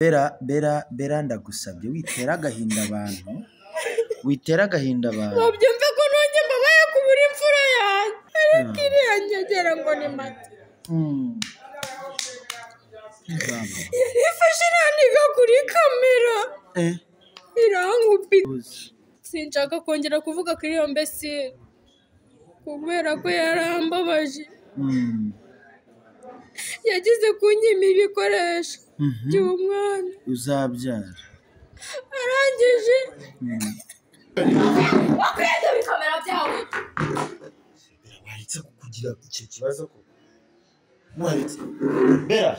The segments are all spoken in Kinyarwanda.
Bera ndagusabye witera agahinda abantu wabyumve ko nonge mbabaye kubura imfura yanjye ariko iriya nyegera ngo ni mata yarifashe irandika kuri kamera irankubita sinshaka kongera kuvuga kuri iyo mbese kubera ko yarambabaje yagize kunyima ibikoresho by'umwana uzabyara arangije wakwenda bikamera byawe wahitse kugira icyo kibazo ko wahitse Bera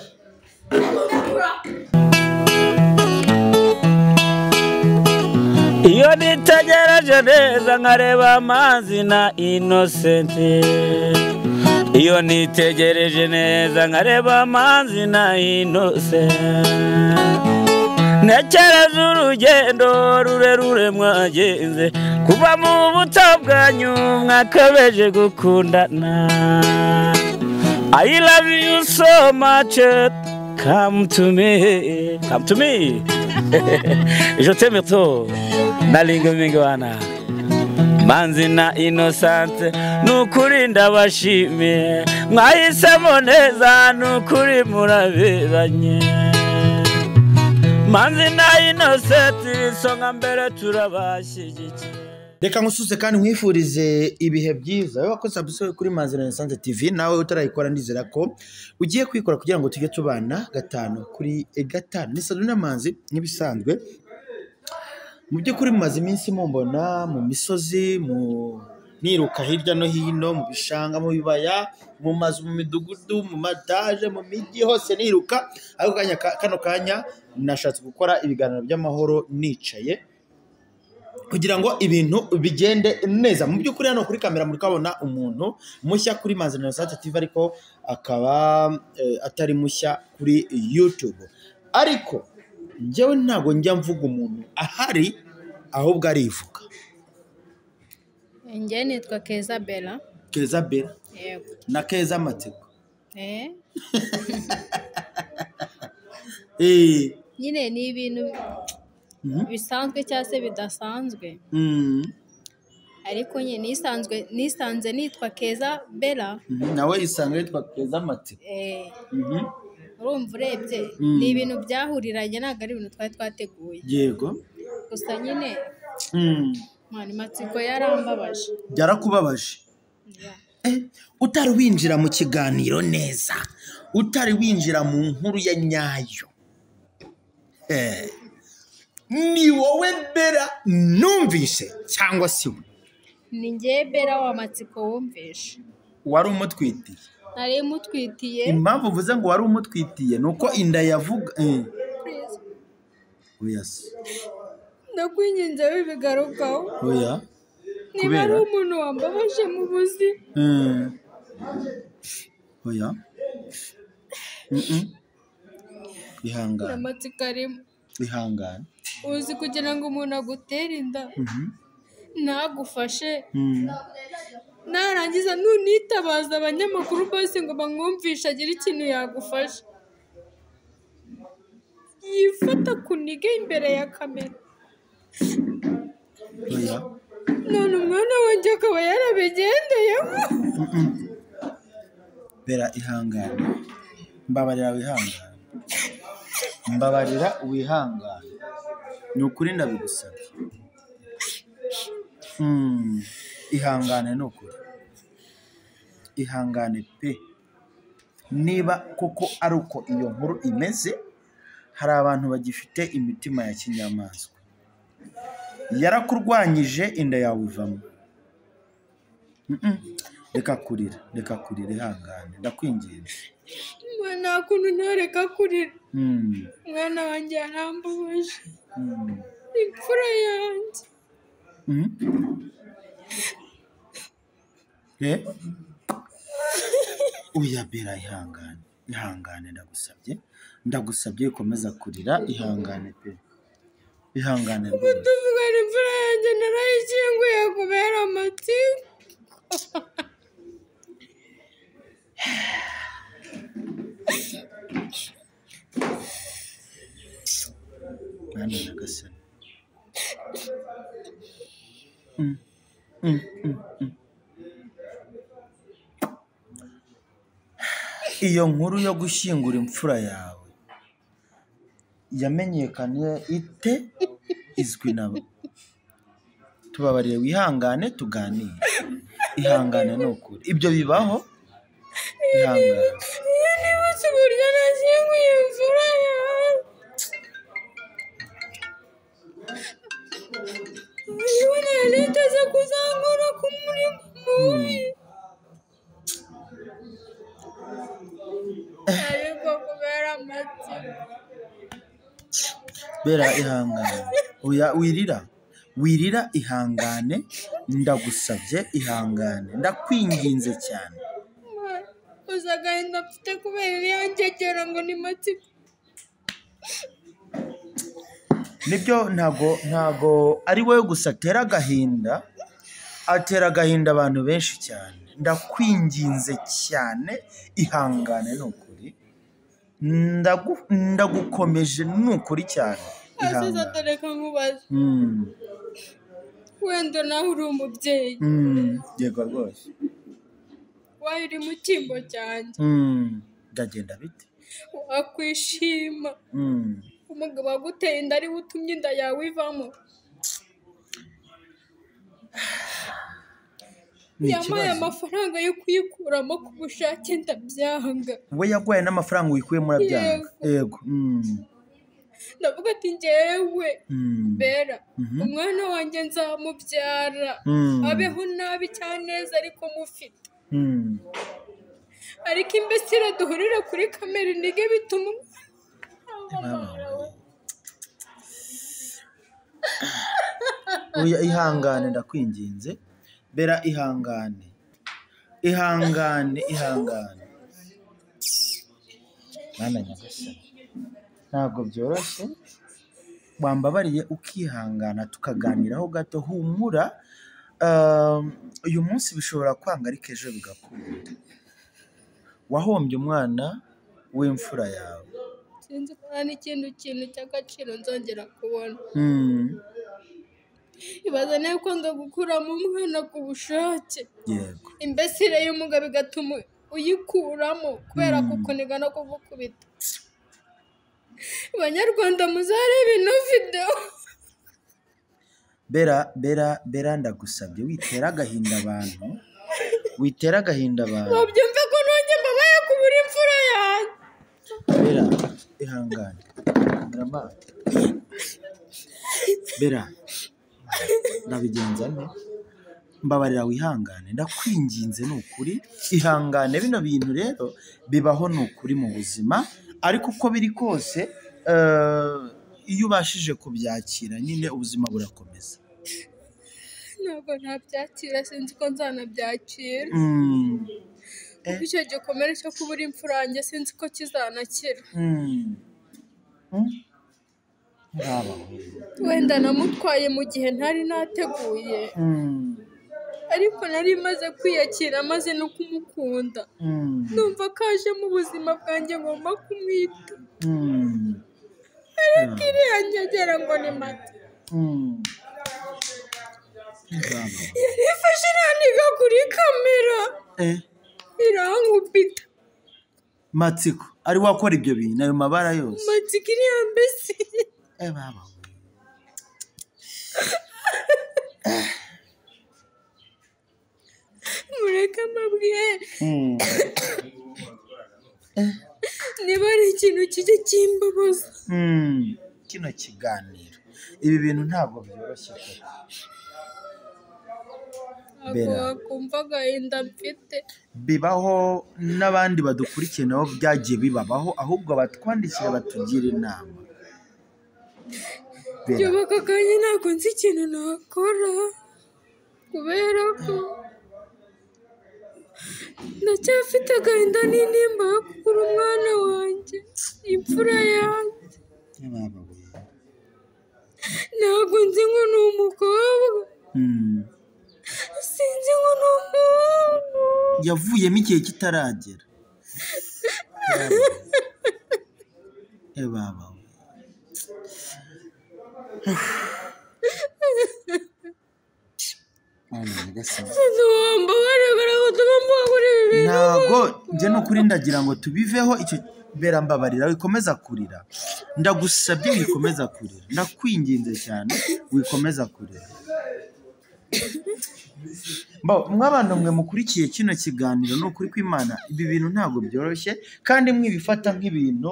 iyo nitegereje neza nkareba amazi na Innocent iyo nitegereje neza nkareba amazi na Innocent ntekereza urugendo rurerure mwagenze kuva mu buto bwanyu mwakabeje gukundana I love you so much come to me je t'aime trop nalinga mingi wana Manzi na Innocent nukuri ndabashimiye mwahisemo neza nukuri muraberanye Manzi na Innocent songa mbere turabashyigikiye reka ngusuze kandi nkwifurize ibihe byiza wowe wakoze subscribe kuri Manzi na Innocent TV nawe utarayikora ndizera ko ugiye kwikora kugira ngo tujye tubana gatanu kuri gatanu ni Saduna Manzi nk'ibisanzwe mu by'ukuri mumaze iminsi mumbona mu misozi mu niruka hirya no hino mu bishanga mu bibaya mu mazu mu midugudu mu madaje mu migi hose niruka ariko kano kanya nashatse gukora ibiganiro by'amahoro nicaye kugira ngo ibintu bigende neza mu by'ukuri hano kuri kamera muri kabona umuntu mushya kuri Manzi na Innocent TV ariko akaba atari mushya kuri YouTube ariko njyewe ntago njya mvuga umuntu ahari ahubwo arivuga njye nitwa Keza Bella yego na Keza Matsiko nyine ni ibintu bisanzwe cyangwa se bidasanzwe ariko nyine nisanze nitwa Keza Bella nawe isanga yitwa Keza Matsiko urumva urebye ni ibintu byahuriranye ntabwo ari ibintu twari twateguye yego gusa nyine mwana Matsiko yarambabaje byarakubabaje utari winjira mu kiganiro neza utari winjira mu nkuru ya nyayo ni wowe Bera numvise cyangwa si we ni njye Bera wa Matsiko wumvishe wari umutwitiye nari mutwitiye impamvu uvuze ngo wari umutwitiye nuko inda yavuga oya ndakwinginze bigarukaho oya niba ari umuntu wambabaje mu buzima oya ihangane Matsiko arimo ihangane uzi kugira ngo umuntu agutere inda ntagufashe narangiza nunitabaza abanyamakuru bose ngo bamwumvishe agire ikintu yagufasha yifata kuniga imbere ya kamera none umwana wanjye akaba yarabigendeyemo Bera ihangane mbabarira wihangane ni ukuri ndabigusabye ihangane ni ukuri ihangane pe niba koko ari uko iyo nkuru imeze hari abantu bagifite imitima ya kinyamaswa yarakurwanyije inda yawe ivamo reka kurira ihangane ndakwinginze nta kuntu ntareka kurira mwana wanjye yarambabaje imfura yanjye uya Bera ihangane ndagusabye ukomeza kurira ihangane pe ihangane ubu tuvugana imfura yanjye narayishyinguye kubera Matsiko Mwana nyagasani. Iyo nkuru yo gushyingura imfura yawe yamenyekanye ite? Izwi nabo. Tubabarire wihangane tuganire. Ihangane ni ukuri. Ibyo bibaho? Ihangane. Nibutse uburyo nashyinguye imfura yawe. Yewe nari niteze kuzangura ku murimo mubi. Ariko kubera amatsiko. Bera ihangane. Oya wirira ihangane, ndagusabye ihangane, ndakwinginze cyane. Uza agahinda mfite kubera iriya ngegera ngo ni matsiko. Nibyo ntago ari wowe gusa atera agahinda, atera agahinda abantu benshi cyane. Ndakwinginze cyane ihangane ni ukuri. Ndagukomeje ni ukuri cyane. Asize atareka nkubaza. Wenda nawe uri umubyeyi. Yego rwose. Wayo uri mu cyimbo cyanjye. Ndagenda bite? Wakwishima. Umugabo waguteye inda ari we utumye inda yawe ivamo. Yampaye amafaranga yo kuyikuramo ku bushake ndabyanga. We yaguhaye n'amafaranga uyikuyemo urabyanga? Yego. Ndavuga ati njyewe Bera umwana wanjye nzamubyara abeho nabi cyane neza ariko mufite. Ariko imbesire duhurira kuri kamera nige bituma Oya ihangane ndakwinginze. Bera ihangane. Mwana nyagasani. Ntabwo byoroshye. Wambabariye ukihangana tukaganiraho gato. Humura. Uyu munsi bishobora kwanga ariko ejo bigakunda. Wahombye umwana w'imfura yawe. Sinzi ko nta n'ikindi kintu cy'agaciro nzongera kubona. Ibaza nawe ko gukuramo umwana ku bushake. Yego. Imbesire y'umugabo igatuma uyikuramo kubera kukuniga no kugukubita. Banyarwanda muzarebe ino video. Bera ndagusabye witera agahinda abantu. Wabyumve ko nonge mbabaye kubura imfura yanjye. Bera ihangane. Bera ndabigenza nte? Mbabarira wihangane, ndakwinginze ni ukuri. Ihangane, bino bintu rero bibaho ni ukuri mu buzima, ariko uko biri kose iyo ubashije kubyakira nyine ubuzima burakomeza. Ntabwo ntabyakira, sinzi ko nzanabyakira. Icyo gikomere cyo kubura imfura yanjye sinzi ko kizanakira. Wenda namutwaye mu gihe ntari nateguye, ariko nari maze kwiyakira maze no kumukunda. Numva ko aje mu buzima bwanjye ngomba kumwita. Ariko iriya ngegera ngo ni mata. Yarifashe iraniga kuri kamera. Irankubita. Matsiko ari wakora ibyo bintu ayo mabara yose? Matsiko iriya mbese. Baba mureke amabwire. Niba ari ikintu kijya kimbabaza. Kino kiganiro ibi bintu ntabwo byoroshye. Ntabwo wakumva agahinda mfite. Bibaho n'abandi badukurikiye nabo byagiye bibabaho, ahubwo batwandikira batugira inama. Byubaka akanya ntabwo nzi ikintu nakora kubera ko ndacyafite agahinda n'intimba yo kubura umwana wanjye, imfura yanjye. Ntabwo nzi ngo ni umukobwa, sinzi ngo ni umuhungu. Yavuyemo igihe kitaragera. ntabwo njye n'ukuri ndagira ngo tubiveho icyo bera mbabarira wikomeza kurira ndagusabye wikomeza kurira ndakwinginze cyane wikomeza kurira mw'abantu mwe mukurikiye kino kiganiro ni ukuri kw'Imana ibi bintu ntabwo byoroshye kandi mwibifata nk'ibintu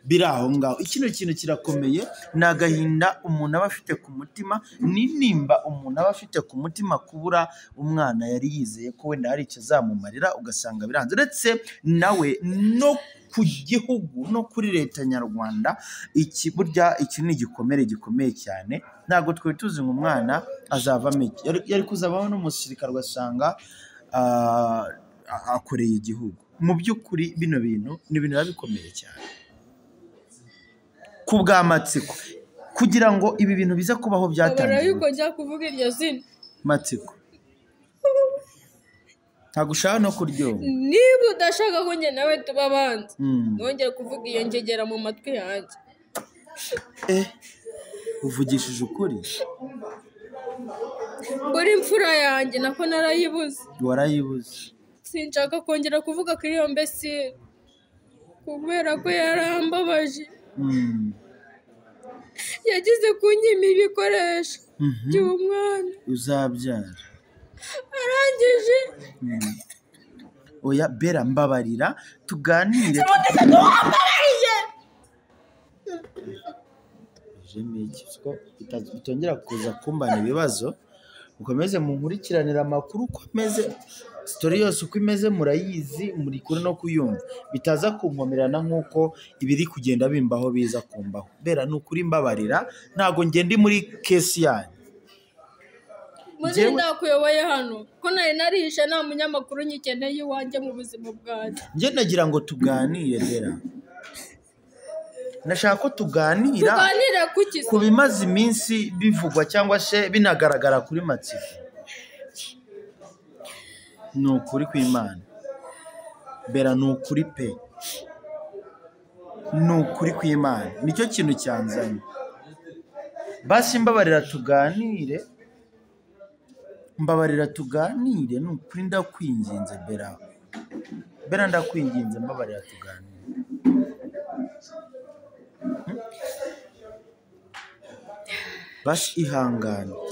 biri aho ngaho ikino kintu kirakomeye ni agahinda umuntu aba afite ku mutima n'intimba umuntu aba afite ku mutima kubura umwana yari yizeye ko wenda hari icyo azamumarira ugasanga biranze uretse nawe no ku gihugu no kuri leta nyarwanda burya iki ni igikomere gikomeye cyane ntabwo twari tuzi ngo umwana azavamo iki yari kuzabaho n'umusirikare ugasanga akoreye igihugu mu by'ukuri bino bintu ni ibintu biba bikomeye cyane ku bw'amatsiko kugira ngo ibi bintu bize kubaho byatangiye yuko njya kuvuga iryo zina matsiko ntabwo ushaka no kuryoha niba udashaka ko njye nawe tuba abanza nongere kuvuga iyo ngegera mu matwi yanjye uvugishije ukuri buri imfura yanjye nako narayibuze warayibuze sinshaka kongera kuvuga kuri iyo mbese kubera ko yarambabaje yagize kunyima ibikoresho by'umwana uzabyara arangije oya bera mbabarira tuganire bitongera kuza kumbana ibibazo ukomeze munkurikiranira amakuru uko ameze sitori yose uko imeze murayizi muri kuri no kuyumva bitaza kunkomerana nk'uko ibiri kugenda bimbaho biza kumbaho bera ni ukuri mbabarira ntabwo ngenda muri kesi yanyu muzi ndakuyoboye hano ko nari narishe nta munyamakuru nyikeneye iwanjye mu buzima bwanjye njye nagira ngo tuganire bera nashaka ko tuganira ku bimaze iminsi bivugwa cyangwa se binagaragara kuri Matsiko ni ukuri kw'Imana bera ni ukuri pe ni ukuri kw'Imana nicyo kintu cyanzanye basi mbabarira tuganire ni ukuri ndakwinginze bera ndakwinginze mbabarira tuganire basi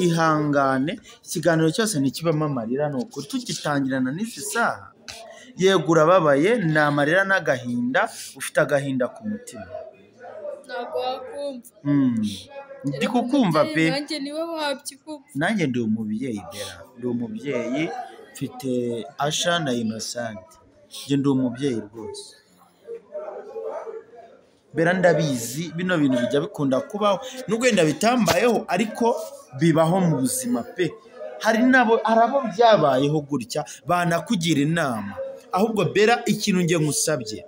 ihangane ikiganiro cyose ntikibamo amarira ni ukuri tugitangirana n'izi saha yego urababaye ni amarira n'agahinda ufite agahinda ku mutima ntabwo wakumva ndi kukumva pe nanjye niwe wabyikuba nanjye ndi umubyeyi bera ndi umubyeyi mfite Asha na Innocent njye ndi umubyeyi rwose bera ndabizi bino bintu bijya bikunda kubaho nubwo wenda bitambayeho ariko bibaho mu buzima pe hari abo byabayeho gutya banakugira inama ahubwo bera ikintu nge nkusabye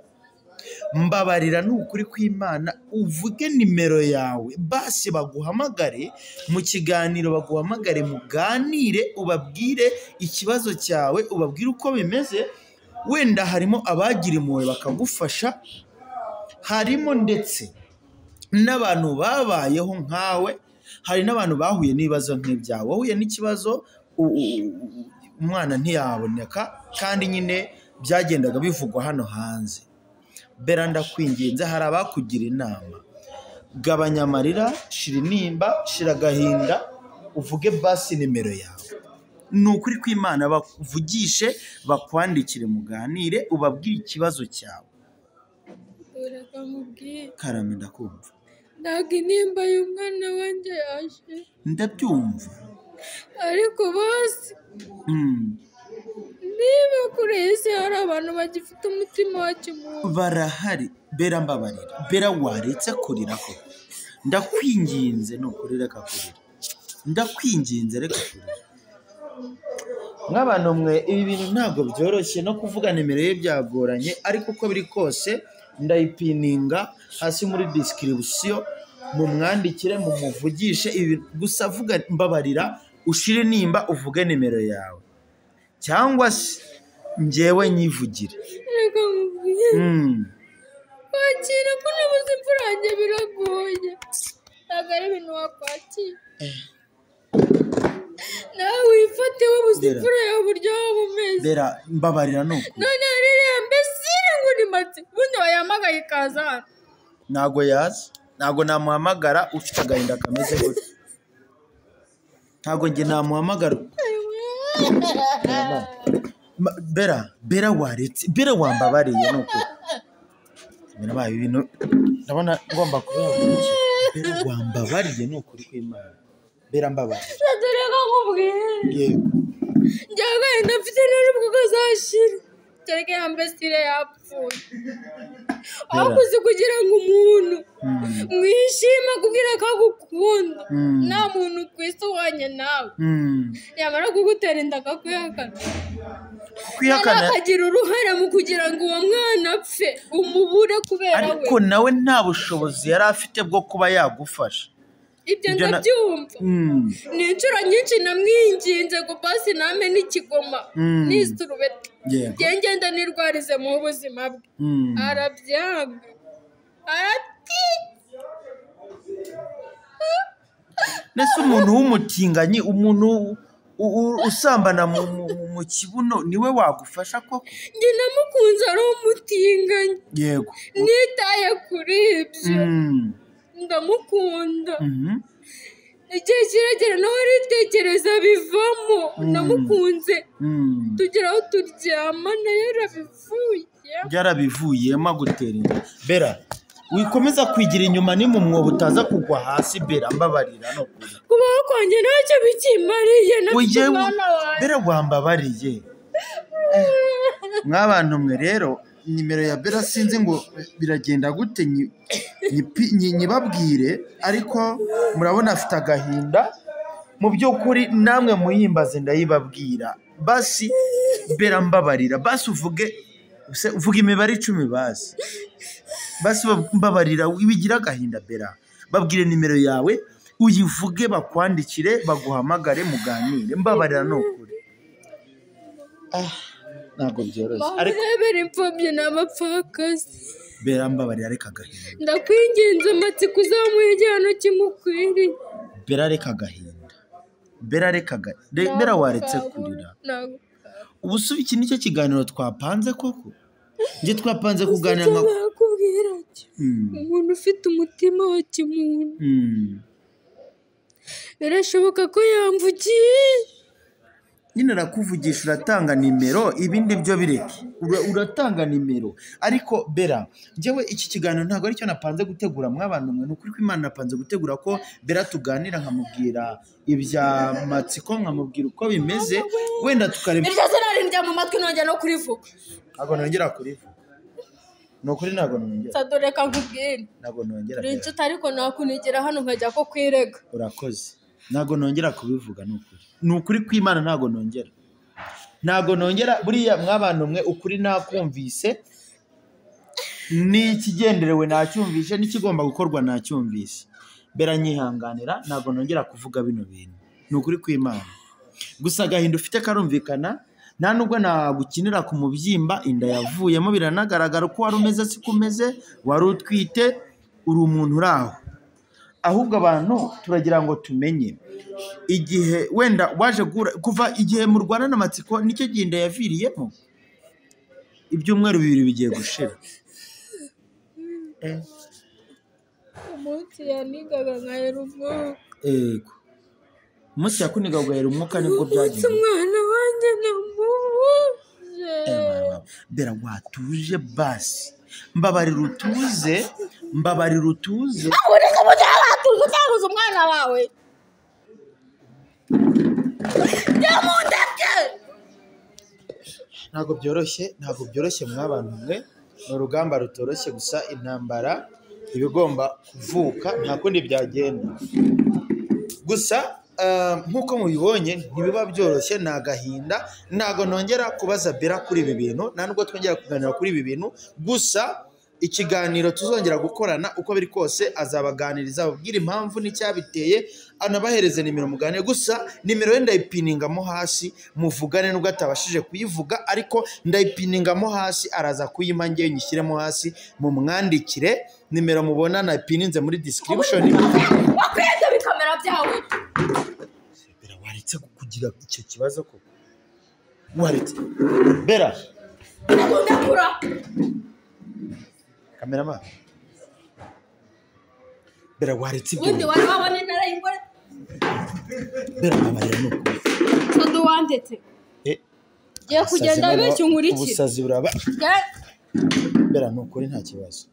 mbabarira ni ukuri kw'Imana uvuge nimero yawe basi baguhamagare mu kiganiro baguhamagare muganire ubabwire ikibazo cyawe ubabwire uko bimeze wenda harimo abagira impuhwe bakagufasha harimo ndetse n'abantu babayeho nkawe hari n'abantu bahuye n'ibibazo nk'ibyawe wahuye n'ikibazo umwana ntiyaboneka kandi nyine byagendaga bivugwa hano hanze bera ndakwinginze hari abakugira inama gabanya amarira shira intimba shira agahinda uvuge basi nimero yawe ni ukuri kw'Imana bakuvugishe bakwandikire muganire ubabwire ikibazo cyawe karame ndakumva ntabwo intimba y'umwana wanjye yaje ndabyumva ariko bose niba kuri iyi si hari abantu bagifite umutima wa kimuntu barahari bera mbabarira bera waretse kurira ko ndakwinginze ni ukuri reka kurira ndakwinginze reka kurira nk'abantu mwe ibi bintu ntabwo byoroshye no kuvuga nimero ye byagoranye ariko uko biri kose ndayipininga hasi muri description mumwandikire mumuvugishe gusa vuga mbabarira ushire nimba uvuge nimero yawe cyangwa se njyewe nyivugire reka nkubwire kwakira ko nabuze imfura yanjye biragoye ntabwo ari ibintu wakwakira nawe wifatiwe ubuzifura yawe uburyo waba umeze Bera mbabarira nuko none ririya mbesire ngo ni matsi ubundi wayahamagaye ikaza hano ntago yaza ntago namuhamagara ufite agahinda kameze gutya ntago njye namuhamagara Bera waretse Bera wambabariye nuko birabaye ibintu ndabona ngomba kubera Bera wambabariye nuko uri kwimana Bera mbabariye dore ko nkubwira yego njyaga ndafite n'ubwo kazashira cyane ya mbesire yapfuye aho kuzi kugira ngo umuntu mwishima kubwira ko agukunda nta muntu kwisi wanye nawe yamara kugutera inda akakwihakana akagira uruhare mu kugira ngo uwo mwana apfe umubure kubera we ariko nawe nta bushobozi yari afite bwo kuba yagufasha ibyo ndabyumva ni inshuro nyinshi namwinginze ngo basi name n'ikigoma n'isurubeti ngenda nirwarize mu buzima bwe arabyanga arati nese umuntu w'umutinganyi umuntu usambana mu kibuno niwe wagufasha koko njye namukunze ari umutinganyi yego nitaye kuri ibyo ndamukunda igihe kiragera nawe aritekereza bivamo namukunze tugera aho turyama nayo yarabivuyemo agutera inda Bera wikomeza kwigira inyuma ni mu mwobo utaza kugwa hasi Bera mbabarira no kubaho kwanjye ntacyo bikimariye nafite umwana wanjye Bera wambabariye mw'abantu mwe rero nimero ya Bera sinzi ngo biragenda gute nyibabwire ariko murabona afite agahinda mu by'ukuri namwe muyimbaze ndayibabwira basi Bera mbabarira basi uvuge imibare 10 basi mbabarira wibigira agahinda Bera babwire nimero yawe uyivuge bakwandikire baguhamagare muganire mbabarira nokuri ntabwo byoroshye ariko Bera imfubyi n'abapfakazi Bera mbabarira reka agahinda ndakwinginze amatsiko uzamuha igihano kimukwiriye Bera reka agahinda Bera waretse kurira ubu se iki nicyo kiganiro twapanze koko njye twapanze kuganira nka kubwira ati umuntu ufite umutima wa kimuntu birashoboka ko yamvugiye nyine arakuvugisha uratanga nimero ibindi byo bireke uratanga nimero ariko Bera njyewe iki kiganiro ntabwo aricyo napanze gutegura mw'abantu mwe n'ukuri ko Imana napanze gutegura ko Bera tuganira nkamubwira ibya matsiko nkamubwira uko bimeze wenda tukareba iryo zina rinjya mu matwi nongera no kurivuga ntabwo nongera kurivuga ni ukuri ntabwo nongera sadore kankubwira ntabwo nongera uri inshuti ariko nakunigera hano nkajya ko kwirega urakoze ntabwo nongera kubivuga ni ukuri kw'Imana ntabwo nongera buriya mw'abantu mwe ukuri nakumvise n'ikigenderewe nacyumvise n'ikigomba gukorwa nacyumvise Bera nyihanganira ntabwo nongera kuvuga bino bintu ni ukuri kw'Imana gusa agahinda ufite karumvikana nta nubwo nagukinira ku mubyimba inda yavuyemo biranagaragara ko wari umeze sikumeze wari utwite uri umuntu uraho ahubwo abantu turagira ngo tumenye igihe wenda waje kuva igihe mu Rwanda n'amatsiko nicyo gihe inda yaviriyemo ibyumweru 2 bigiye gushira umunsi yanigaga nkahera umwuka yego umunsi yakuniga ugahera umwuka nibwo byagiye umwana wanjye namubuje Bera watuje basi mbabarira utuze ureka mujya watuje utabuze umwana wawe yamundabye ntabwo byoroshye mw'abantu mwe ni urugamba rutoroshye gusa intambara ibigomba kuvuka nta kundi byagenda gusa nk'uko mubibonye ntibiba byoroshye ni agahinda ntabwo nongera kubaza Bera kuri ibi bintu nta nubwo twongera kuganira kuri ibi bintu gusa ikiganiro tuzongera gukorana uko biri kose azabaganiriza ababwira impamvu n'icyabiteye anabahereze nimero mugane gusa nimero ye ndayipiningamo hasi muvugane nubwo atabashije kuyivuga ariko ndayipiningamo hasi araza kuyima ngewe nyishyiremo hasi mu mwandikire nimero mubona nayipininze muri description wakwenda bikamera byawe Bera waretse kugira icyo kibazo ko waretse Bera ndakura Kameraman Bera waretse ibyo undi wari wabone narayingore Bera amarira nuko sodo wandetse giye kugenda bicyo nkurikira ubusazi buraba Bera nukuri nta kibazo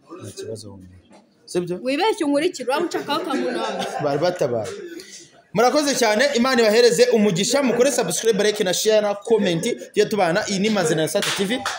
wumva sibyo wibeshye nkurikira wamucakaho kamunama bari batabaye murakoze cyane Imana ibahereze umugisha mukore subscribe like na share na comment tubana iyi ni Mazina ya Sat TV